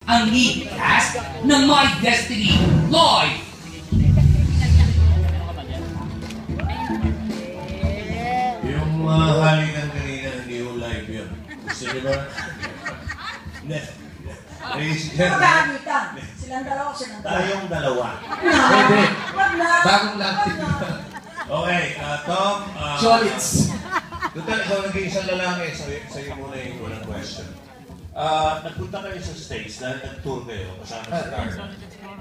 ang lead cast ng My Destiny Live! Yung mga halikan kanina, hindi yung live yun. Gusto niyo ba? Hindi. Silang dalawa, Tayong dalawa. Pwede. Bagong lang. Okay, Tom. Cholits. Total, ikaw nag-iisang lalaki. Sa'yo muna yung unang question. Nagpunta kayo sa States dahil nag-tour kayo kasama sa Carla.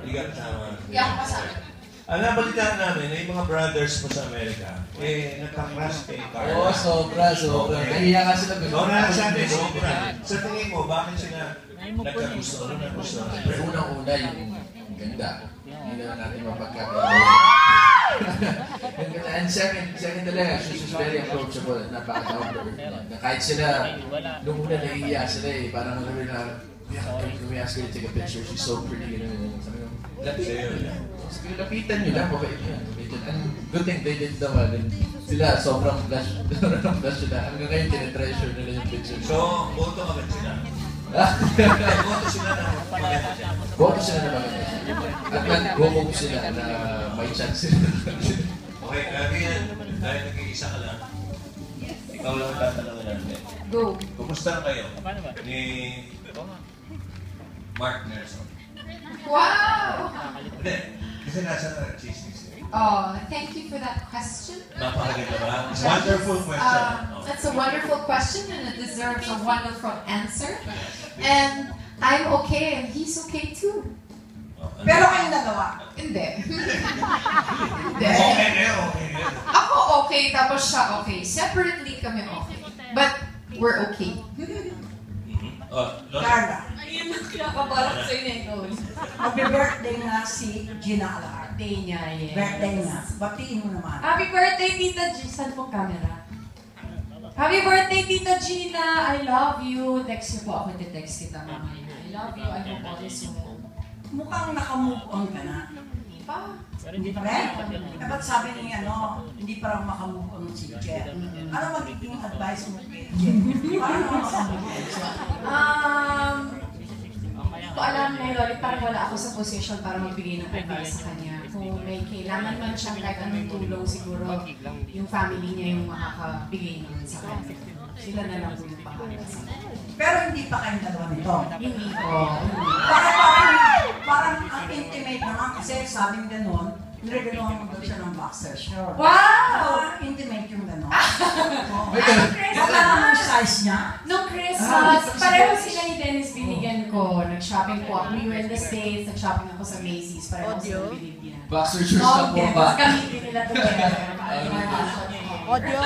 Hindi ka kasama. Hindi ako kasama. Nabalitaan namin na yung mga brothers mo sa Amerika, nagka-crush kay Carla. Oo, sobra. Nahiya ka sila. Sobra. Sa tingin mo, bakit sila nagkagusto? Ano naggusto? Unang-una yung ganda. Hindi na natin mapagkakaroon. And second talaga, she's very approachable at napaka-down. Kahit sila, nung una nahihiya sila parang namin na, can we ask her to take a picture? She's so pretty. Lapitan nyo lang, okay yan. And good thing they did naman. Sila, sobrang flash sila. Hanggang ngayon, tinetreasure nila yung picture. So, boto agad sila. Boto sila na maganda. At nag-go-hope sila na may chance sila. Okay, Rian, dahil nag-iisa ka lang, ikaw lang ang tatanungin natin. Go. Kumusta kayo ni Mark Nelson? Wow! Hindi, kasi nasa chismis eh. Oh, thank you for that question. Napakaganda ba? Wonderful question. That's a wonderful question and it deserves a wonderful answer. And I'm okay and he's okay too. Pero kayong dalawa? Hindi. Hindi. Okay kayo, okay. Ako okay, tapos siya okay. Separately kami okay. But we're okay. Carla. Ayun ang kinakabarak sa'yo na ito. Mag-birthday na si Gina Alahar. Birthday niya, yes. Birthday na. Batiin mo naman. Happy birthday, Tita Gina. Saan pong camera? Happy birthday, Tita Gina. I love you. Text niyo po ako. Text kita mamaya. I love you. I hope all is well. Mukhang naka-move on ka na. Pa? Hindi pa rin? Dapat sabi ni hindi pa lang maka-move on si Jen. Ano magiging advice mo kay Jen? Paano maka-move on siya? Kung alam na Loli, parang wala ako sa position para magbigay ng advice sa kanya. Kung may kailangan man siyang kahit anong tulong, siguro yung family niya yung makakabigay naman sa kanya. Sila na lang po yung pahala sa kanya. Pero hindi pa kayong dalawa nito. Hindi ko. Parang ang intimate naman kasi sabing gano'n, niregaluhan mo daw siya ng boxer short. Wow! Intimate yung gano'n. Baka naman yung size niya. Nung Christmas, pareho sila ni Dennis binigyan ko. Nag-shopping po ako. We were in the States, nag-shopping ako sa Macy's. Pareho sila binigyan. Boxer shorts na po ba? Gamitin nila together. Audio.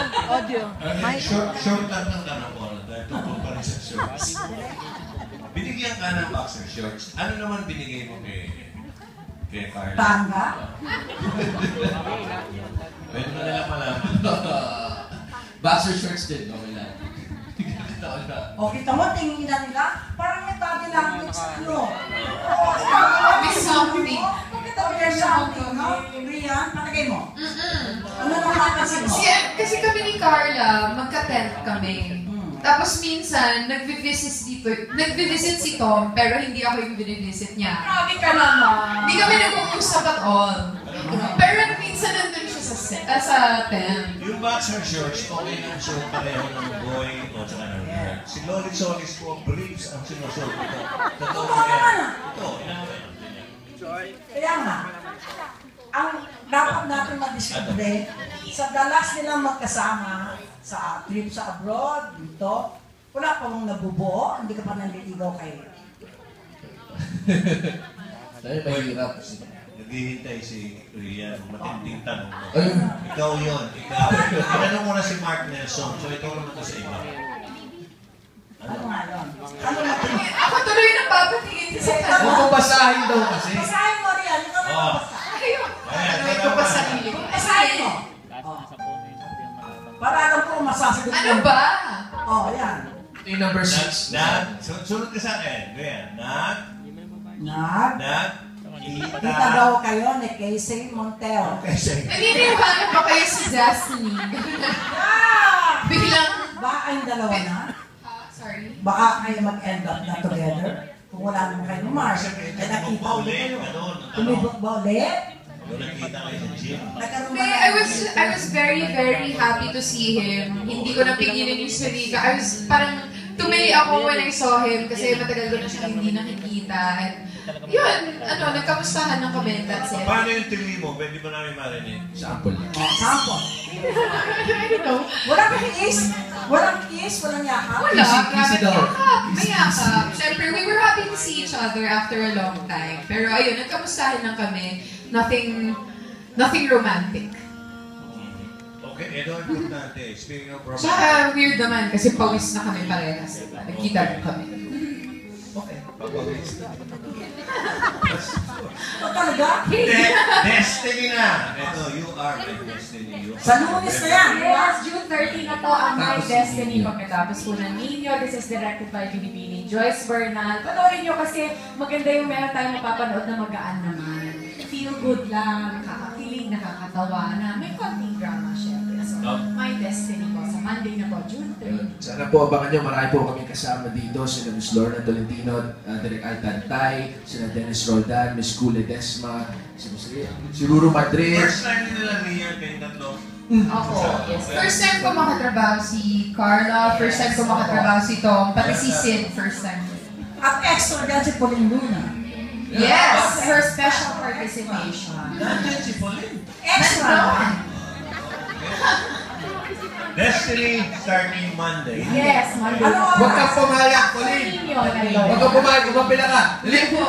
Short lang ng tanong ko. Tungkol pa rin sa shorts. Binigyan ka ng boxer shorts. Ano naman binigay mo kay Carla? Tanga. Pwede mo nila malaman. Boxer shorts din, okay lang. O, kita mo, tingin nila, parang may body language sa ano. May something. Kita mo yung something, no? Rian, patagay mo. Ano naman napansin mo? Kasi kami ni Carla, magka-tent kami. Tapos minsan, nagvivisit si Tom, pero hindi ako yung binivisit niya. Grabe ka naman! Hindi kami nag-uusap at all. Pero minsan nandun siya sa tent. Yung boxer shorts, okay lang suot pareho ng boy o tsaka ng girl. Si Loli Solis po, briefs ang sinusuot ito. Totoo yan. Ito, inaaway. Kaya nga, ang dapat natin madiskubre, sa dalas nilang magkasama, sa trip sa abroad, dito, wala pa mong nabubuo, hindi ka pa naliligaw kayo. Dahil mahirap. Naghihintay si Rian, matinding tanong mo. Ikaw yun, ikaw. Tinanong mo na si Mark Nelson, so ikaw naman ito sa iba. Ano nga yun? Ano na ito? Ako tuloy na papatingin sa kanya. Huwag mo basahin daw kasi. Basahin mo Rian, ikaw na mabasa. Ayun. Ayan, Ito pa sarili ko. Basahin mo. Para alam ko masasagot Ano ba? Oh, ayan. Ito yung number 6. Sunod ka sa akin. Rian, Kita daw kayo ni Casey Montero. Naniniwala ba kayo si Destiny? Biglang... Baka kayong dalawa na? Sorry? Baka kayo mag-end up na together? Kung wala naman kayo Mars, Siyempre, ay nakita tumibok ulit ulit, kayo. ganun. Tumibok ba ulit? Yung nakita kayo sa gym. Nagkaroon ba Hindi, I was very, very happy to see him. Hindi ko napigilan yung sarili. I was parang tumili ako when I saw him kasi matagal ko na siya hindi nakikita. And yun, nagkamustahan ng kami. That's it. Paano yung tili mo? Pwede mo namin marinig. Sample lang. Sample. Walang kiss, walang yakap. Wala, Kissy daw. May yakap. Siyempre, we were happy to see each other after a long time. Pero ayun, nagkamustahan lang kami. Nothing romantic. Okay, ito ang importante. Speaking of romantic. Tsaka weird naman kasi pawis na kami parehas. Nagkita rin kami. Okay, pag-pawis. O talaga? Destiny na! Ito, you are my destiny. Sa Lunes na yan. Yes, June 30 na to ang My Tapos Destiny Nino. pagkatapos po ng Nino. This is directed by Binibini Joyce Bernal. Panoorin nyo kasi maganda yung meron tayong mapapanood na magaan naman. Feel good lang, nakakakilig, nakakatawa na may konting drama syempre. So, My Destiny po sa Monday na po, June 30. Sana po abangan nyo, marami po kami kasama dito. Sina Miss Lorna Tolentino, Derek Altantay, sina Dennis Roldan, Miss Kule Desma, si Ruru Madrid. First time nila niya kayong tatlo. Ako, yes. First time ko makatrabaho si Carla, first time ko makatrabaho si Tom, pati si Sid, first time. At extra dyan si Pauline Luna. Yes! Her special participation. Nandiyan si Pauline. Extra. Destiny starting Monday. Yes, Monday. Ano Huwag oras? kang pumayak, Pauline! Nino na Huwag kang pumayak, umapila ka! Dali po!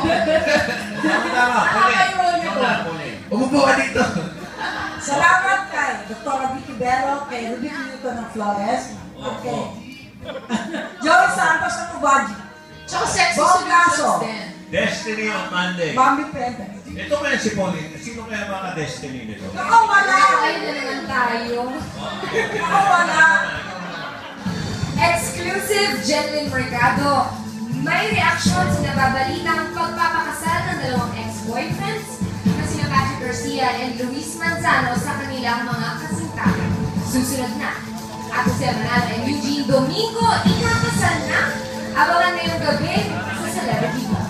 Tama, Pauline. Ikaw na, Pauline. Umupo ka dito! Salamat kay Dr. Vicky Bero, kay Ruby Newton ng Flores, at kay Joey Santos ng Ubaji, Tsaka sexy Bob Lasso. solutions din. Destiny on Monday. Bambi Pende. Ito kaya si Pauline. Sino kaya mga destiny nito? Ako wala! Ayun na naman tayo. Ako wala! Exclusive Jenlyn Mercado. May reaksyon sa nababalitang pagpapakasal ng dalawang ex-boyfriends na sina Patrick Garcia and Luis Manzano sa kanilang mga kasintahan. Susunod na. Ako si Manalo and Eugene Domingo, ikakasal na. Abangan ngayong gabi sa Celebrity Vlog.